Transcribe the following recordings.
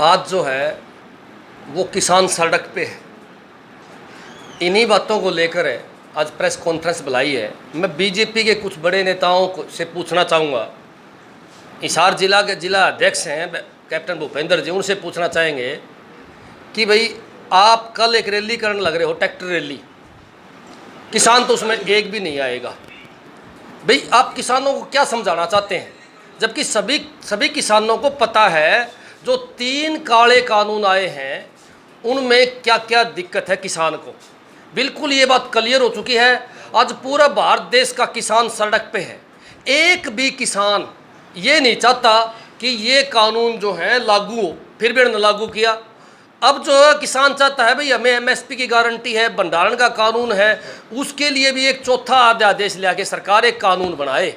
आज जो है वो किसान सड़क पे है। इन्हीं बातों को लेकर है आज प्रेस कॉन्फ्रेंस बुलाई है। मैं बीजेपी के कुछ बड़े नेताओं से पूछना चाहूँगा। हिसार जिला के जिला अध्यक्ष हैं कैप्टन भूपेंद्र जी, उनसे पूछना चाहेंगे कि भाई आप कल एक रैली करने लग रहे हो, ट्रैक्टर रैली, किसान तो उसमें एक भी नहीं आएगा। भाई आप किसानों को क्या समझाना चाहते हैं, जबकि सभी किसानों को पता है जो 3 काले कानून आए हैं उनमें क्या क्या दिक्कत है किसान को। बिल्कुल ये बात क्लियर हो चुकी है। आज पूरा भारत देश का किसान सड़क पे है। एक भी किसान ये नहीं चाहता कि ये कानून जो है लागू हो, फिर भी उन्होंने लागू किया। अब जो है किसान चाहता है भाई हमें एमएसपी की गारंटी है, भंडारण का कानून है, उसके लिए भी एक चौथा अध्यादेश ले आके सरकार एक कानून बनाए।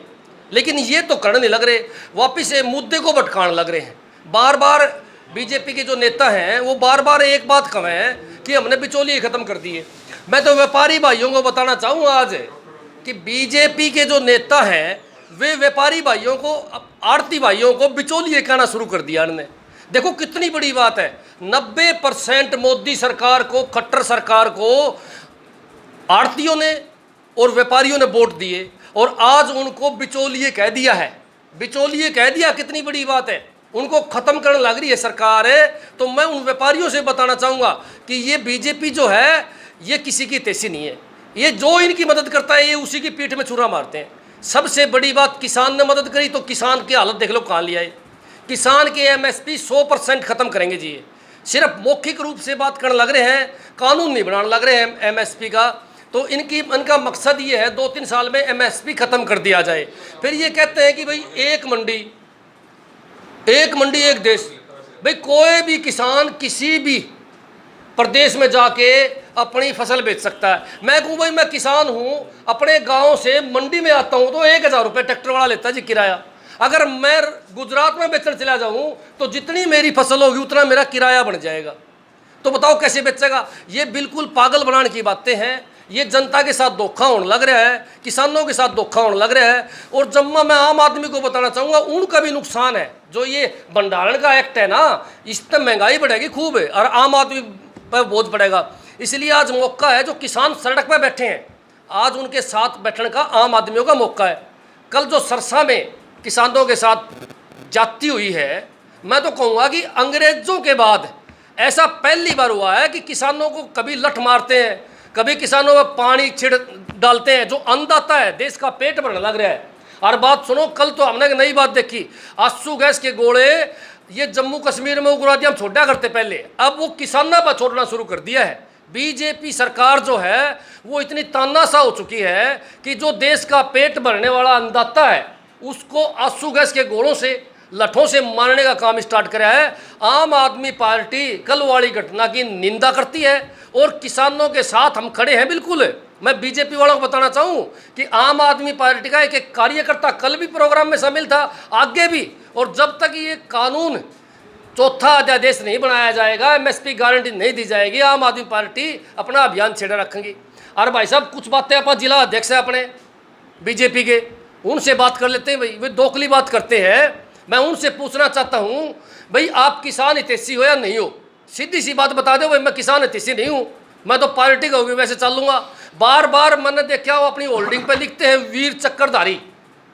लेकिन ये तो करने नहीं लग रहे, वापिस ये मुद्दे को भटकाने लग रहे हैं। बार बार बीजेपी के जो नेता हैं वो बार बार एक बात कहें हैं कि हमने बिचौलिए ख़त्म कर दिए। मैं तो व्यापारी भाइयों को बताना चाहूँगा आज कि बीजेपी के जो नेता हैं वे व्यापारी भाइयों को, आड़ती भाइयों को बिचौलिए कहना शुरू कर दिया इन्होंने। देखो कितनी बड़ी बात है, 90% मोदी सरकार को, खट्टर सरकार को आड़तियों ने और व्यापारियों ने वोट दिए और आज उनको बिचौलिए कह दिया है। बिचौलिए कह दिया, कितनी बड़ी बात है। उनको ख़त्म करने लग रही है सरकार है। तो मैं उन व्यापारियों से बताना चाहूँगा कि ये बीजेपी जो है ये किसी की तेजी नहीं है। ये जो इनकी मदद करता है ये उसी की पीठ में छुरा मारते हैं। सबसे बड़ी बात, किसान ने मदद करी तो किसान की हालत देख लो कहाँ ले आए। किसान के एमएसपी 100% ख़त्म करेंगे जी। ये सिर्फ मौखिक रूप से बात करने लग रहे हैं, कानून नहीं बनाने लग रहे हैं एमएसपी का। तो इनका मकसद ये है 2-3 साल में एमएसपी ख़त्म कर दिया जाए। फिर ये कहते हैं कि भाई एक मंडी एक देश। भाई कोई भी किसान किसी भी प्रदेश में जाके अपनी फसल बेच सकता है। मैं कहूँ भाई मैं किसान हूँ, अपने गांव से मंडी में आता हूँ तो 1000 रुपये ट्रैक्टर वाला लेता है जी किराया। अगर मैं गुजरात में बेचने चला जाऊँ तो जितनी मेरी फसल होगी उतना मेरा किराया बन जाएगा। तो बताओ कैसे बेचेगा। ये बिल्कुल पागल बनाने की बातें हैं। ये जनता के साथ धोखा होने लग रहा है, किसानों के साथ धोखा होने लग रहा है। और जब मैं आम आदमी को बताना चाहूँगा उनका भी नुकसान है। जो ये भंडारण का एक्ट है ना, इससे महंगाई बढ़ेगी खूब है और आम आदमी पर बोझ पड़ेगा। इसलिए आज मौका है, जो किसान सड़क पर बैठे हैं आज उनके साथ बैठने का आम आदमियों का मौका है। कल जो सरसा में किसानों के साथ जाती हुई है, मैं तो कहूँगा कि अंग्रेज़ों के बाद ऐसा पहली बार हुआ है कि किसानों को कभी लठ मारते हैं, कभी किसानों में पानी छिड़ डालते हैं। जो अन्नदाता है, देश का पेट भरने लग रहा है। और बात सुनो, कल तो हमने एक नई बात देखी, आंसू गैस के गोले ये जम्मू कश्मीर में उग्रवादी हम छोड़ा करते पहले, अब वो किसानों पर छोड़ना शुरू कर दिया है। बीजेपी सरकार जो है वो इतनी तानाशाह हो चुकी है कि जो देश का पेट भरने वाला अन्नदाता है उसको आंसू गैस के गोलों से, लठों से मारने का काम स्टार्ट करा है। आम आदमी पार्टी कल वाली घटना की निंदा करती है और किसानों के साथ हम खड़े हैं बिल्कुल। मैं बीजेपी वालों को बताना चाहूँ कि आम आदमी पार्टी का एक कार्यकर्ता कल भी प्रोग्राम में शामिल था, आगे भी। और जब तक ये कानून चौथा अध्यादेश नहीं बनाया जाएगा, एमएसपी गारंटी नहीं दी जाएगी, आम आदमी पार्टी अपना अभियान छेड़े रखेंगी। और भाई साहब कुछ बातें आप जिला अध्यक्ष है अपने बीजेपी के, उनसे बात कर लेते हैं। भाई वे दोखली बात करते हैं। मैं उनसे पूछना चाहता हूँ भाई आप किसान हितैषी हो या नहीं हो, सीधी सी बात बता दो। भाई मैं किसान हितैषी नहीं हूँ, मैं तो पार्टी का होगी वैसे चलूँगा। बार बार मैंने देखा वो अपनी होल्डिंग पे लिखते हैं वीर चक्रधारी।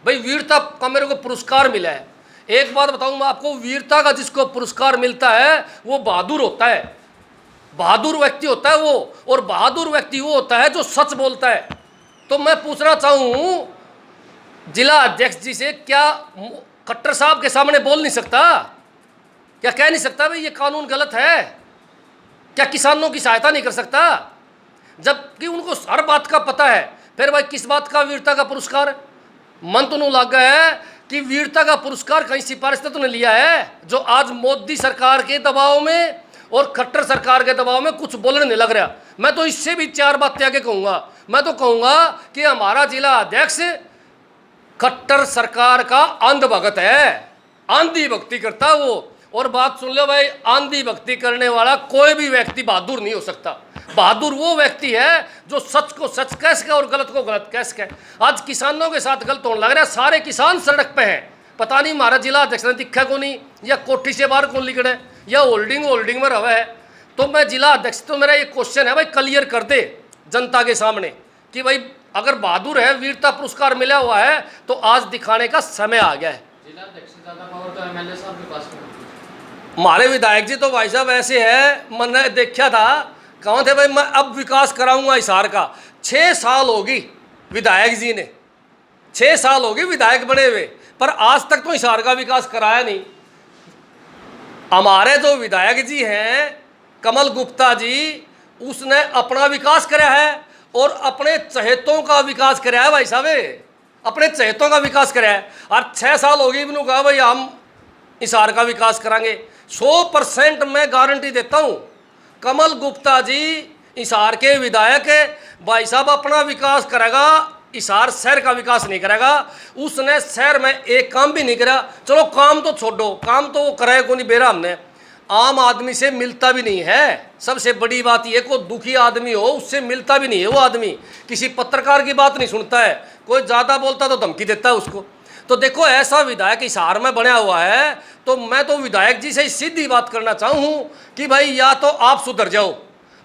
भाई वीरता का मेरे को पुरस्कार मिला है। एक बात बताऊँ मैं आपको, वीरता का जिसको पुरस्कार मिलता है वो बहादुर होता है, बहादुर व्यक्ति होता है वो। और बहादुर व्यक्ति वो होता है जो सच बोलता है। तो मैं पूछना चाहूँ जिला अध्यक्ष जी से, क्या खट्टर साहब के सामने बोल नहीं सकता, क्या कह नहीं सकता भाई ये कानून गलत है? क्या किसानों की सहायता नहीं कर सकता? जबकि उनको हर बात का पता है। फिर भाई किस बात का वीरता का पुरस्कार? मन तो नहीं लग गया है कि वीरता का पुरस्कार कहीं सिफारिश तो नहीं लिया है, जो आज मोदी सरकार के दबाव में और खट्टर सरकार के दबाव में कुछ बोलने नहीं लग रहा। मैं तो इससे भी 4 बातें आगे कहूँगा। मैं तो कहूँगा कि हमारा जिला अध्यक्ष खट्टर सरकार का अंधभक्त है, आंधी भक्ति करता है वो। और बात सुन लो भाई, आंधी भक्ति करने वाला कोई भी व्यक्ति बहादुर नहीं हो सकता। बहादुर वो व्यक्ति है जो सच को सच कह सके और गलत को गलत कह सके। आज किसानों के साथ गलत होने लग रहा है, सारे किसान सड़क पे हैं। पता नहीं हमारा जिला अध्यक्ष ने दिखा को नहीं, या कोठी से बाहर कौन निकले। या होल्डिंग होल्डिंग में रहा है। तो मैं जिला अध्यक्ष, तो मेरा ये क्वेश्चन है भाई, क्लियर कर दे जनता के सामने कि भाई अगर बहादुर है, वीरता पुरस्कार मिला हुआ है, तो आज दिखाने का समय आ गया है। जिला अध्यक्ष से ज्यादा पावर तो एमएलए साहब के पास है। हमारे विधायक जी तो भाई साहब ऐसे है, मैंने देखा था, कहाँ थे भाई, मैं अब विकास कराऊंगा हिसार का। 6 साल होगी विधायक जी ने, 6 साल होगी विधायक बने हुए, पर आज तक तो हिसार का विकास कराया नहीं। हमारे जो विधायक जी हैं कमल गुप्ता जी, उसने अपना विकास कराया है और अपने चहेतों का विकास कराया है भाई साहब, अपने चहेतों का विकास कराया है। और 6 साल हो गई, इन्होंने कहा भाई हम हिसार का विकास करांगे। 100% मैं गारंटी देता हूँ, कमल गुप्ता जी हिसार के विधायक है भाई साहब, अपना विकास करेगा, हिसार शहर का विकास नहीं करेगा। उसने शहर में एक काम भी नहीं करा। चलो काम तो छोड़ो, काम तो वो करे को नहीं बेरा, हमने आम आदमी से मिलता भी नहीं है। सबसे बड़ी बात यह, कोई दुखी आदमी हो उससे मिलता भी नहीं है वो आदमी, किसी पत्रकार की बात नहीं सुनता है, कोई ज़्यादा बोलता तो धमकी देता है उसको। तो देखो ऐसा विधायक हिसार में बना हुआ है, तो मैं तो विधायक जी से सीधी बात करना चाहूँ कि भाई या तो आप सुधर जाओ,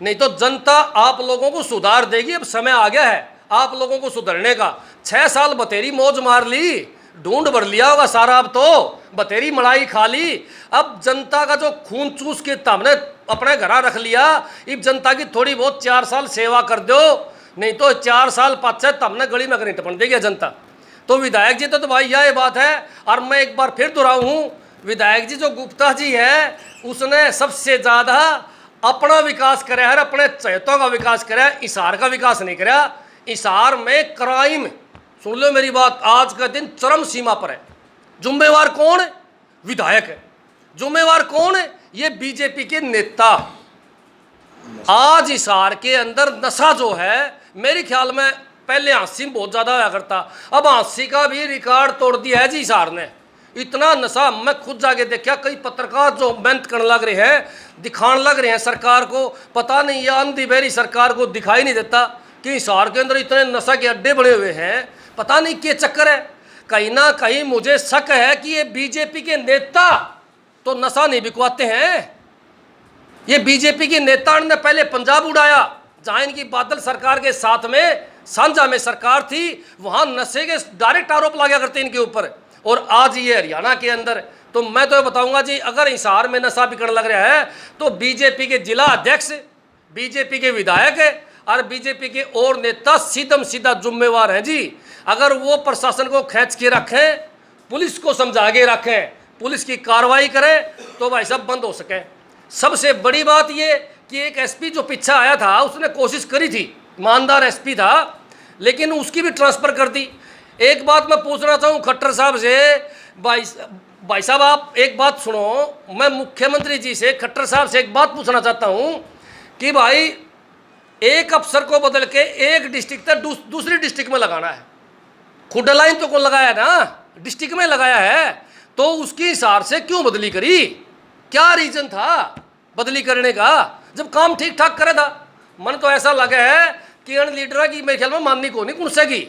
नहीं तो जनता आप लोगों को सुधार देगी। अब समय आ गया है आप लोगों को सुधरने का। 6 साल बतेरी मौज मार ली, ढूंढ भर लिया होगा सारा, अब तो बतेरी मलाई खा ली। अब जनता का जो खून चूस के हमने अपने घर रख लिया, अब जनता की थोड़ी बहुत 4 साल सेवा कर दो, नहीं तो 4 साल पाछे हमने गली में नहीं टपन देगी जनता। तो विधायक जी तो भाई यह बात है। और मैं एक बार फिर दोहराऊँ, विधायक जी जो गुप्ता जी है, उसने सबसे ज़्यादा अपना विकास कराया है, अपने चहेतों का विकास कराया, हिसार का विकास नहीं कराया। हिसार में क्राइम, सुन लो मेरी बात, आज का दिन चरम सीमा पर है। जुम्मेवार कौन है? विधायक है। जुम्मेवार कौन है? ये बीजेपी के नेता। आज हिसार के अंदर नशा जो है, मेरे ख्याल में पहले हांसी में बहुत ज़्यादा होया करता, अब हांसी का भी रिकॉर्ड तोड़ दिया है जी हिसार ने। इतना नशा मैं खुद जाके देखा, कई पत्रकार जो मेहनत करने लग रहे हैं, दिखाने लग रहे हैं सरकार को, पता नहीं ये अंधी बहरी सरकार को दिखाई नहीं देता कि हिसार के अंदर इतने नशा के अड्डे बने हुए हैं, पता नहीं क्या चक्कर है। कहीं ना कहीं मुझे शक है कि ये बीजेपी के नेता तो नशा नहीं बिकवाते हैं। ये बीजेपी के नेता ने पहले पंजाब उड़ाया, जहाँ इनकी बादल सरकार के साथ में सांझा में सरकार थी, वहाँ नशे के डायरेक्ट आरोप लगा करते इनके ऊपर। और आज ये हरियाणा के अंदर, तो मैं तो ये बताऊंगा जी, अगर हिसार में नशा बिकने लग रहा है तो बीजेपी के जिला अध्यक्ष, बीजेपी के विधायक है और बीजेपी के और नेता सीधम सीधा जुम्मेवार हैं जी। अगर वो प्रशासन को खींच के रखें, पुलिस को समझा के रखें, पुलिस की कार्रवाई करें, तो भाई सब बंद हो सके। सबसे बड़ी बात ये कि एक एसपी जो पीछे आया था, उसने कोशिश करी थी, ईमानदार एसपी था, लेकिन उसकी भी ट्रांसफ़र कर दी। एक बात मैं पूछना चाहूँ खट्टर साहब से, भाई साहब आप एक बात सुनो, मैं मुख्यमंत्री जी से, खट्टर साहब से एक बात पूछना चाहता हूँ कि भाई एक अफसर को बदल के एक डिस्ट्रिक्ट से दूसरी डिस्ट्रिक्ट में लगाना है, खुड लाइन तो कौन लगाया ना, डिस्ट्रिक्ट में लगाया है, तो उसकी हिसार से क्यों बदली करी? क्या रीज़न था बदली करने का, जब काम ठीक ठाक करे था? मन तो ऐसा लगा है कि अन लीडर की मेरे ख्याल में माननी को नहीं कुर्सेगी,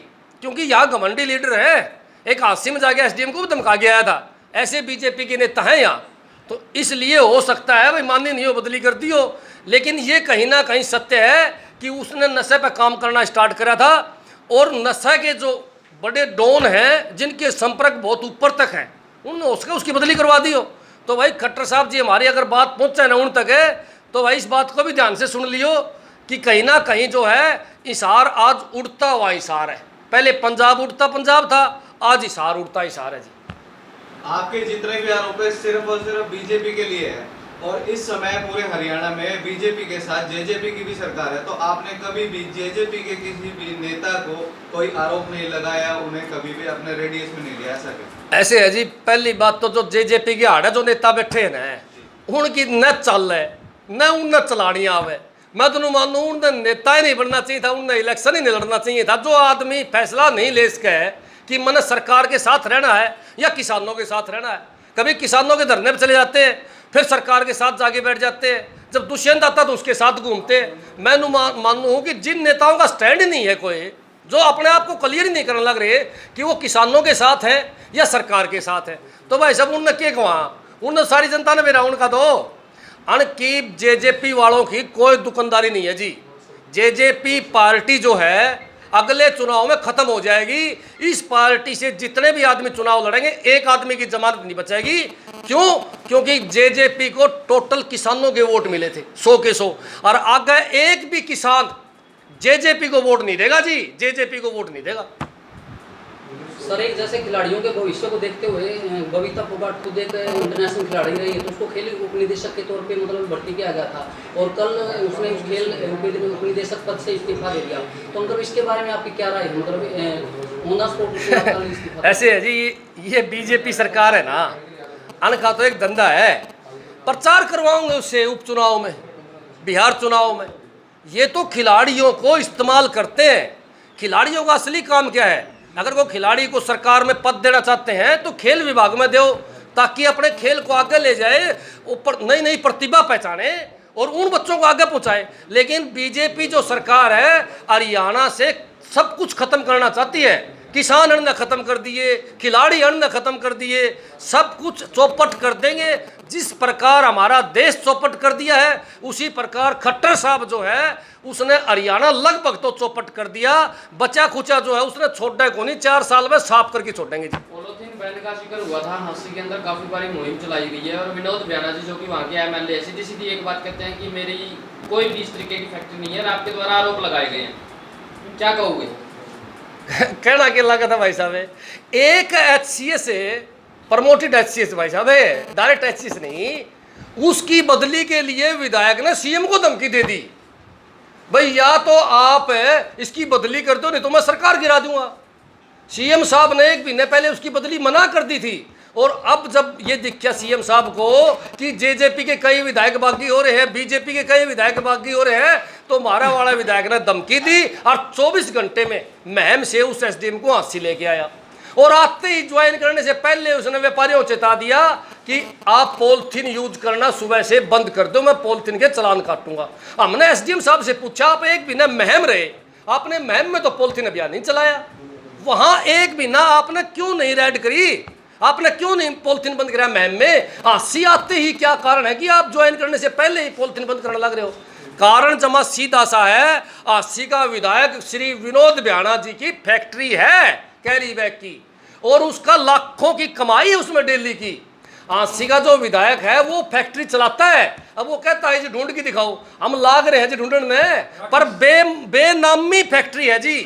क्योंकि यहाँ घमंडी लीडर है। एक हादसे में जाके एसडीएम को भी धमका के आया था। ऐसे बीजेपी के नेता हैं यहाँ, तो इसलिए हो सकता है भाई माननी नहीं हो, बदली कर दी हो। लेकिन ये कहीं ना कहीं सत्य है कि उसने नशे पर काम करना स्टार्ट करा था, और नशे के जो बड़े डॉन हैं, जिनके संपर्क बहुत ऊपर तक हैं, उन्होंने उसकी बदली करवा दी हो। तो भाई खट्टर साहब जी, हमारी अगर बात पहुँचे ना उन तक है, तो भाई इस बात को भी ध्यान से सुन लियो कि कहीं ना कहीं जो है हिसार आज उड़ता हुआ हिसार है। पहले पंजाब उड़ता पंजाब था, आज हिसार उड़ता हिसार है जी। आपके जितने भी आरोप है सिर्फ और सिर्फ बीजेपी के लिए है, और इस समय पूरे हरियाणा में बीजेपी के साथ जेजेपी की भी सरकार है, तो आपने कभी भी जेजेपी के किसी भी नेता को कोई आरोप नहीं लगाया, उन्हें कभी भी अपने रेडियस में नहीं लिया? ऐसा है जी। पहली बात तो जो जेजेपी के हाड़ है, जो नेता बैठे हैं ना, उनकी न चल है न उन चलानी आवे। मैं तो मानू उनने नेता ही नहीं बनना चाहिए था, उनने इलेक्शन ही नहीं लड़ना चाहिए था। जो आदमी फैसला नहीं ले सके कि मैंने सरकार के साथ रहना है या किसानों के साथ रहना है, कभी किसानों के धरने पर चले जाते हैं, फिर सरकार के साथ जाके बैठ जाते हैं, जब दुष्यंत आता तो उसके साथ घूमते। मैं मानू हूँ कि जिन नेताओं का स्टैंड ही नहीं है, कोई जो अपने आप को क्लियर ही नहीं करने लग रहे कि वो किसानों के साथ हैं या सरकार के साथ है, तो भाई सब उनने क्या कहा, उनने सारी जनता ने मेरा उनका दो की जेजेपी वालों की कोई दुकानदारी नहीं है जी। जेजेपी पार्टी जो है अगले चुनाव में खत्म हो जाएगी। इस पार्टी से जितने भी आदमी चुनाव लड़ेंगे एक आदमी की जमानत नहीं बचेगी। क्यों? क्योंकि जेजेपी को टोटल किसानों के वोट मिले थे 100 के 100, और आगे एक भी किसान जेजेपी को वोट नहीं देगा जी, जेजेपी को वोट नहीं देगा। सर, एक जैसे खिलाड़ियों के भविष्य को देखते हुए बबीता फोगाट खुद एक इंटरनेशनल खिलाड़ी रही है, तो उसको खेल उपनिदेशक के तौर पे मतलब भर्ती किया गया था और कल उसने उस खेल उपनिदेशक पद से इस्तीफा दे दिया। तो मतलब इसके बारे में आपकी क्या राय है? मतलब ऑन द स्पॉट इस्तीफा ऐसे है जी, ये बीजेपी सरकार है ना, अन्न का तो एक धंधा है। प्रचार करवाऊंगे उससे उपचुनाव में, बिहार चुनाव में। ये तो खिलाड़ियों को इस्तेमाल करते हैं। खिलाड़ियों का असली काम क्या है? अगर वो खिलाड़ी को सरकार में पद देना चाहते हैं तो खेल विभाग में दो, ताकि अपने खेल को आगे ले जाए, ऊपर नई नई प्रतिभा पहचाने और उन बच्चों को आगे पहुंचाए। लेकिन बीजेपी जो सरकार है हरियाणा से सब कुछ खत्म करना चाहती है। किसान अन्न खत्म कर दिए, खिलाड़ी अन्न खत्म कर दिए, सब कुछ चौपट कर देंगे। जिस प्रकार हमारा देश चौपट कर दिया है, उसी प्रकार खट्टर साहब जो है उसने हरियाणा लगभग तो चौपट कर दिया। बचा खुचा जो है उसने छोड़ा को नहीं, 4 साल में साफ करके छोड़ेंगे जी। पॉलीथीन बैन का जिक्र हुआ था, हांसी के अंदर काफी बारी मुहिम चलाई गई है और विनोद ब्याना जी जो कि वहाँ के एमएलए सीधी सीधी एक बात कहते हैं कि मेरी कोई भी इस तरीके की फैक्ट्री नहीं है और आपके द्वारा आरोप लगाए गए हैं, क्या कहोगे? कहना क्या लगा था भाई साहब, एक HCA से प्रमोटेड HCA से भाई साहब है, डायरेक्ट HCA से नहीं, उसकी बदली के लिए विधायक ने सीएम को धमकी दे दी, भाई या तो आप इसकी बदली कर दो नहीं तो मैं सरकार गिरा दूंगा। सीएम साहब ने 1 महीने पहले उसकी बदली मना कर दी थी, और अब जब ये दिखा सीएम साहब को कि जेजेपी के कई विधायक बागी हो रहे हैं, बीजेपी के कई विधायक बागी हो रहे हैं, तो मारा वाला विधायक ने धमकी दी और 24 घंटे में महम से उस एसडीएम को हांसी लेके आया। और आते ही ज्वाइन करने से पहले उसने व्यापारियों को चेता दिया कि आप पॉलिथीन यूज करना सुबह से बंद कर दो, मैं पॉलिथीन के चालान काटूंगा। हमने एसडीएम साहब से पूछा, आप 1 महीना महम रहे, आपने महम में तो पॉलिथीन अभियान नहीं चलाया, वहां 1 महीना आपने क्यों नहीं रेड करी, आपने क्यों नहीं पॉलिथीन बंद कराया महम में? हांसी आते ही क्या कारण है कि आप ज्वाइन करने से पहले ही पॉलिथीन बंद करने लग रहे हो? कारण जमा सीधा सा है, हांसी का विधायक श्री विनोद ब्याना जी की फैक्ट्री है कैरी बैग की, और उसका लाखों की कमाई है उसमें डेली की। हांसी का जो विधायक है वो फैक्ट्री चलाता है, अब वो कहता है जी ढूंढ के दिखाओ, हम लाग रहे हैं जी ढूंढने, पर बेनामी फैक्ट्री है जी,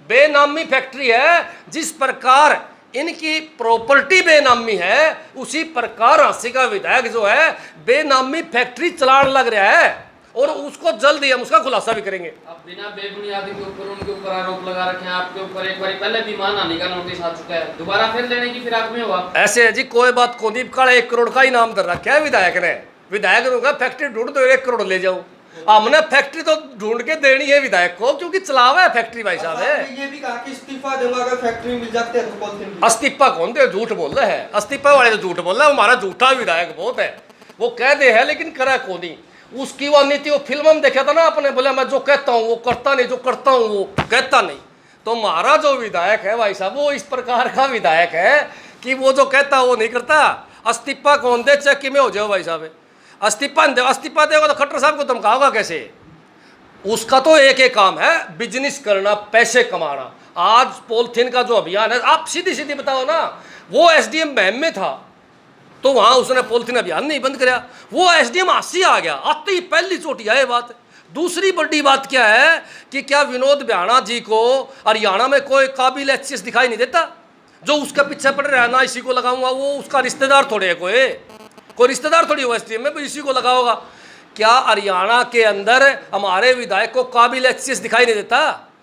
बेनामी फैक्ट्री है। जिस प्रकार इनकी प्रॉपर्टी बेनामी है, उसी प्रकार हांसी का विधायक जो है बेनामी फैक्ट्री चलाने लग रहा है, और उसको जल्द ही हम उसका खुलासा भी करेंगे। अब बिना बेबुनियादी के ऊपर उनके ऊपर आरोप लगा रखे हैं, आपके ऊपर एक बार पहले भी मानहानि का नोटिस आ चुका है, दोबारा फिर लेने की फिराक में हुआ? ऐसे है जी, कोई बात को नहीं, 1 करोड़ का इनाम दे रखा है विधायक ने। विधायक ने कहा फैक्ट्री ढूंढ दो 1 करोड़ ले जाओ। हमने फैक्ट्री तो ढूंढ के देनी है विधायक को, क्योंकि चलावा है फैक्ट्री भाई साहब है। ये भी कहा कि इस्तीफा दूंगा अगर फैक्ट्री मिल जाते हैं तो पॉलिथीन। इस्तीफा कौन दे, झूठ बोल रहे हैं, इस्तीफा वाले तो झूठ बोल रहे हैं। हमारा झूठा विधायक बहुत है, वो कह दे है लेकिन करा को नहीं। उसकी वो नीति, वो फिल्म में देखा था ना आपने, बोला मैं जो कहता हूँ वो करता नहीं, जो करता हूँ वो कहता नहीं। तो हमारा जो विधायक है भाई साहब वो इस प्रकार का विधायक है कि वो जो कहता वो नहीं करता। इस्तीफा कौन दे, चक्की में हो जाओ भाई साहब, इस्तीफा देगा तो खट्टर साहब को धमकाओगा कैसे? उसका तो एक ही काम है, बिजनेस करना, पैसे कमाना। आज पॉलिथीन का जो अभियान है, आप सीधी सीधी बताओ ना, वो एसडीएम महम में था तो वहां उसने पॉलिथीन अभियान नहीं बंद कराया, वो एसडीएम हांसी आ गया, आते ही पहली चोटी आए बात। दूसरी बड़ी बात क्या है कि क्या विनोद ब्याना जी को हरियाणा में कोई काबिल HCS दिखाई नहीं देता जो उसके पीछे पड़ रहा है? ना इसी को लगाऊंगा, वो उसका रिश्तेदार थोड़े है, कोई रिश्तेदार थोड़ी हो एसडीएम में, इसी को लगाओगा। क्या हरियाणा के अंदर हमारे विधायक को काबिल HCS दिखाई नहीं देता?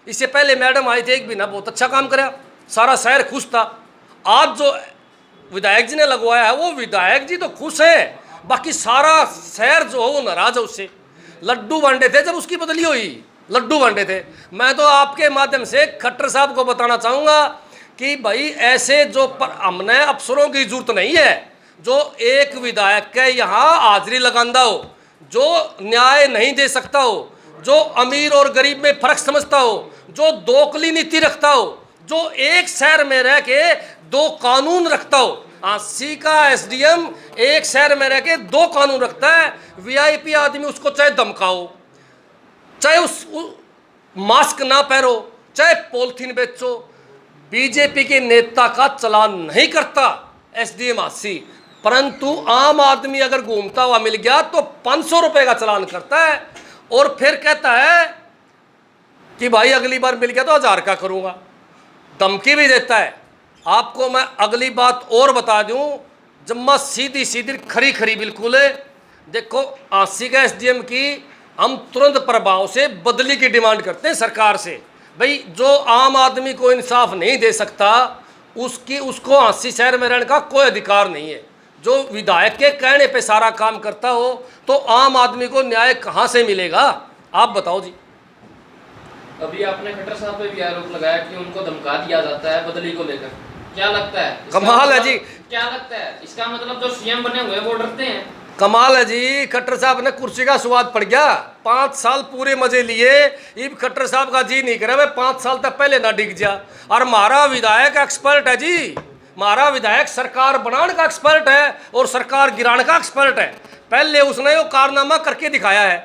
इससे पहले मैडम आई थी, 1 महीना बहुत अच्छा काम करा, सारा शहर खुश था। आज जो विधायक जी ने लगवाया है वो विधायक जी तो खुश है, बाकी सारा शहर जो है वो नाराज है उससे। लड्डू बांटे थे जब उसकी बदली हुई, लड्डू बांटे थे। मैं तो आपके माध्यम से खट्टर साहब को बताना चाहूँगा कि भाई ऐसे जो हमने अफसरों की जरूरत नहीं है जो एक विधायक के यहाँ हाजिरी लगांदा हो, जो न्याय नहीं दे सकता हो, जो अमीर और गरीब में फर्क समझता हो, जो दोकली नीति रखता हो, जो एक शहर में रह के 2 कानून रखता हो। 80 का एसडीएम एक शहर में रह के 2 कानून रखता है। वीआईपी आदमी उसको चाहे धमकाओ, चाहे मास्क ना पहनो, चाहे पॉलिथीन बेचो, बीजेपी के नेता का चलान नहीं करता एसडीएम 80। परंतु आम आदमी अगर घूमता हुआ मिल गया तो 500 रुपये का चलान करता है और फिर कहता है कि भाई अगली बार मिल गया तो 1000 का करूँगा, धमकी भी देता है। आपको मैं अगली बात और बता दूं, जम्मा सीधी सीधी खरी खरी बिल्कुल है। देखो 80 का एसडीएम की हम तुरंत प्रभाव से बदली की डिमांड करते हैं सरकार से। भाई जो आम आदमी को इंसाफ नहीं दे सकता उसको 80 शहर में रहने का कोई अधिकार नहीं है। जो विधायक के कहने पे सारा काम करता हो तो आम आदमी को न्याय कहाँ से मिलेगा, आप बताओ जी। अभी आपने खट्टर साहब पे भी आरोप लगाया कि उनको धमका दिया जाता है बदली को लेकर, क्या लगता है? कमाल है जी। क्या लगता है इसका मतलब जो सीएम बने हुए वो डरते हैं? कमाल है जी। खट्टर साहब ने कुर्सी का स्वाद पड़ गया, 5 साल पूरे मजे लिए। इब खट्टर साहब का जी नहीं करे मैं 5 साल तक पहले ना डिग जा। और हमारा विधायक एक्सपर्ट है जी, हमारा विधायक सरकार बनाने का एक्सपर्ट है और सरकार गिराने का एक्सपर्ट है। पहले उसने वो कारनामा करके दिखाया है,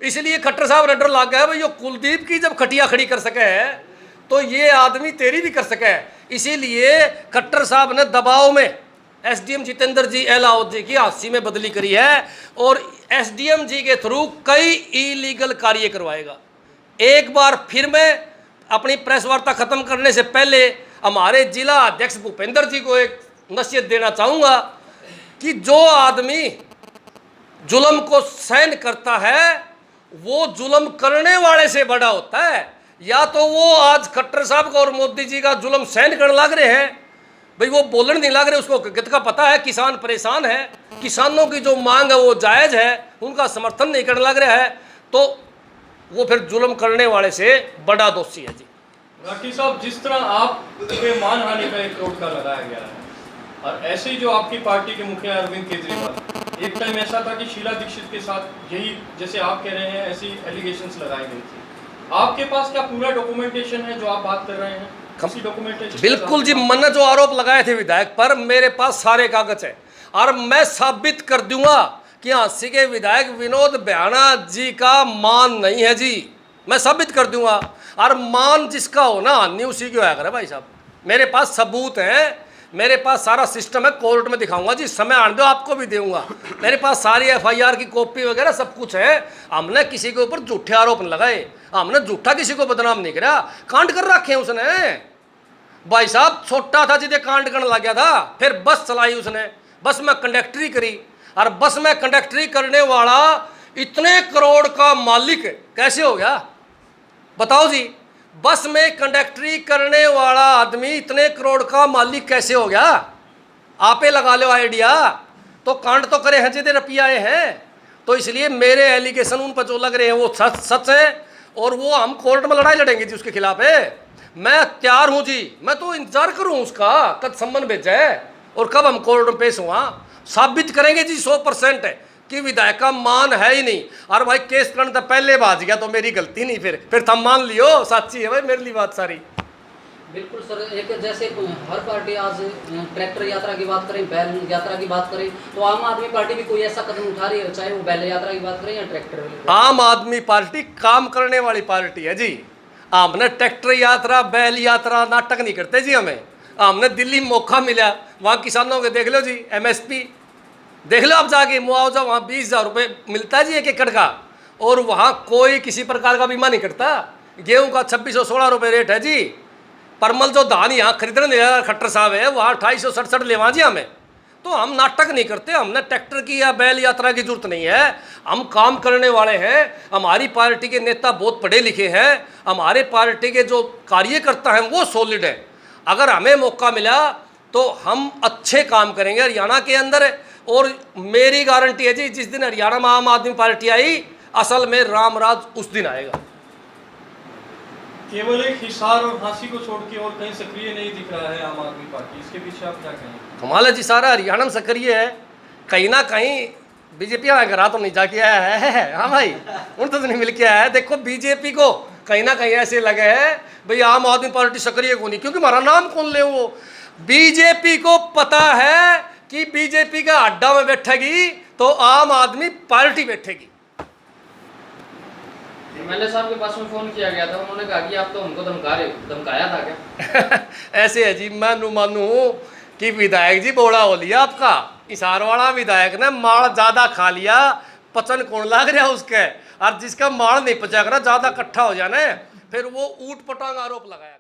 इसलिए खट्टर साहब ने डर लग गया भाई, यो कुलदीप की जब खटिया खड़ी कर सके है तो ये आदमी तेरी भी कर सके है। इसीलिए खट्टर साहब ने दबाव में एसडीएम जितेंद्र जी एलाउद्दी की 80 में बदली करी है और एसडीएम जी के थ्रू कई इलीगल कार्य करवाएगा। एक बार फिर मैं अपनी प्रेस वार्ता खत्म करने से पहले हमारे जिला अध्यक्ष भूपेंद्र जी को एक नसीहत देना चाहूँगा कि जो आदमी जुल्म को सहन करता है वो जुल्म करने वाले से बड़ा होता है। या तो वो आज खट्टर साहब का और मोदी जी का जुल्म सहन करने लग रहे हैं, भाई वो बोलने नहीं लग रहे, उसको गत का पता है किसान परेशान है, किसानों की जो मांग है वो जायज़ है, उनका समर्थन नहीं करने लग रहा है, तो वो फिर जुल्म करने वाले से बड़ा दोषी है जी। राठी साहब, जिस तरह आप पे मानहानि का एक करोड़ का लगाया गया है और ऐसे ही जो आपकी पार्टी के मुखिया अरविंद केजरीवाल, एक टाइम ऐसा था कि शीला दीक्षित के साथ यही जैसे आप कह रहे हैं ऐसी एलिगेशंस लगाई गई थी। आपके पास क्या पूरा डॉक्यूमेंटेशन है जो आप बात कर रहे हैं? डॉक्यूमेंटेशन बिल्कुल जी। मैंने जो आरोप लगाए थे विधायक पर मेरे पास सारे कागज है और मैं साबित कर दूंगा कि 80 के विधायक विनोद भ्याणा जी का मान नहीं है जी, मैं साबित कर दूंगा। और मान जिसका हो ना अन्य उसी की होया करे भाई साहब। मेरे पास सबूत हैं, मेरे पास सारा सिस्टम है, कोर्ट में दिखाऊंगा जी, समय आने दो आपको भी दूंगा। मेरे पास सारी एफआईआर की कॉपी वगैरह सब कुछ है। हमने किसी के ऊपर झूठे आरोप नहीं लगाए, हमने झूठा किसी को बदनाम नहीं करा। कांड कर रखे उसने भाई साहब, छोटा था जिसे कांड करने लग गया था, फिर बस चलाई उसने, बस में कंडक्टरी करी और बस में कंडक्टरी करने वाला इतने करोड़ का मालिक कैसे हो गया बताओ जी। बस में कंडक्टरी करने वाला आदमी इतने करोड़ का मालिक कैसे हो गया? आपे लगा लो आइडिया। तो कांड तो करे हैं जितने रुपये आए हैं, तो इसलिए मेरे एलिगेशन उन पर जो लग रहे हैं वो सच है और वो हम कोर्ट में लड़ाई लड़ेंगे जी उसके खिलाफ है। मैं तैयार हूँ जी, मैं तो इंतजार करूँ उसका कब सम्मन भेजा है और कब हम कोर्ट में पेश हुआ। साबित करेंगे जी 100% है कि विधायक का मान है ही नहीं। और भाई केस करने तो पहले बाज गया तो मेरी गलती नहीं, फिर थम मान लियो सच्ची है भाई मेरे लिए बात सारी। बिल्कुल सर, एक जैसे हर पार्टी आज ट्रैक्टर यात्रा की बात करें, बैल यात्रा की बात करें, तो आम आदमी पार्टी भी कोई ऐसा कदम उठा रही है, चाहे वो बैल यात्रा की बात करें या ट्रैक्टर। आम आदमी पार्टी काम करने वाली पार्टी है जी। हमने ट्रैक्टर यात्रा बैल यात्रा नाटक नहीं करते जी। हमने दिल्ली मौका मिला, वहाँ किसानों के देख लो जी एमएसपी देख लो आप जाके, मुआवजा वहाँ 20,000 रुपये मिलता है जी 1 एकड़ का, और वहाँ कोई किसी प्रकार का बीमा नहीं करता। गेहूँ का 2616 रुपये रेट है जी। परमल जो धान यहाँ खरीदने नहीं रहा खट्टर साहब है वहाँ 2867 लेवा जी हमें। तो हम नाटक नहीं करते, हमने ट्रैक्टर की या बैल यात्रा की जरूरत नहीं है। हम काम करने वाले हैं, हमारी पार्टी के नेता बहुत पढ़े लिखे हैं, हमारे पार्टी के जो कार्यकर्ता हैं वो सॉलिड हैं। अगर हमें मौका मिला तो हम अच्छे काम करेंगे हरियाणा के अंदर। और मेरी गारंटी है जी, जिस दिन हरियाणा में आम आदमी पार्टी आई असल में रामराज उस दिन आएगा। केवल एक हिसार और फांसी को छोड़ के और कहीं सक्रिय नहीं दिख रहा है आम आदमी पार्टी, इसके पीछे आप क्या कहेंगे? कमाल है जी, सारा हरियाणा में सक्रिय है, कहीं ना कहीं बीजेपी वाला तो नहीं जाके आया है। हाँ भाई, उन तो नहीं मिल के आया है। देखो बीजेपी को कहीं ना कहीं ऐसे लगे है भाई आम आदमी पार्टी सक्रिय को नहीं, क्योंकि हमारा नाम कौन ले वो। बीजेपी को पता है कि बीजेपी का अड्डा में बैठेगी तो आम आदमी पार्टी बैठेगी। एमएलए साहब के पास में फोन किया गया था, उन्होंने कहा कि आप तो हमको धमकाया था क्या? ऐसे है जी, मैं मानू कि विधायक जी बोला हो लिया आपका, इसार वाला विधायक ने माल ज्यादा खा लिया, पचन कौन लग रहा उसके, और जिसका माल नहीं पचा कर ज्यादा इकट्ठा हो जाना फिर वो ऊट पटांग आरोप लगाया।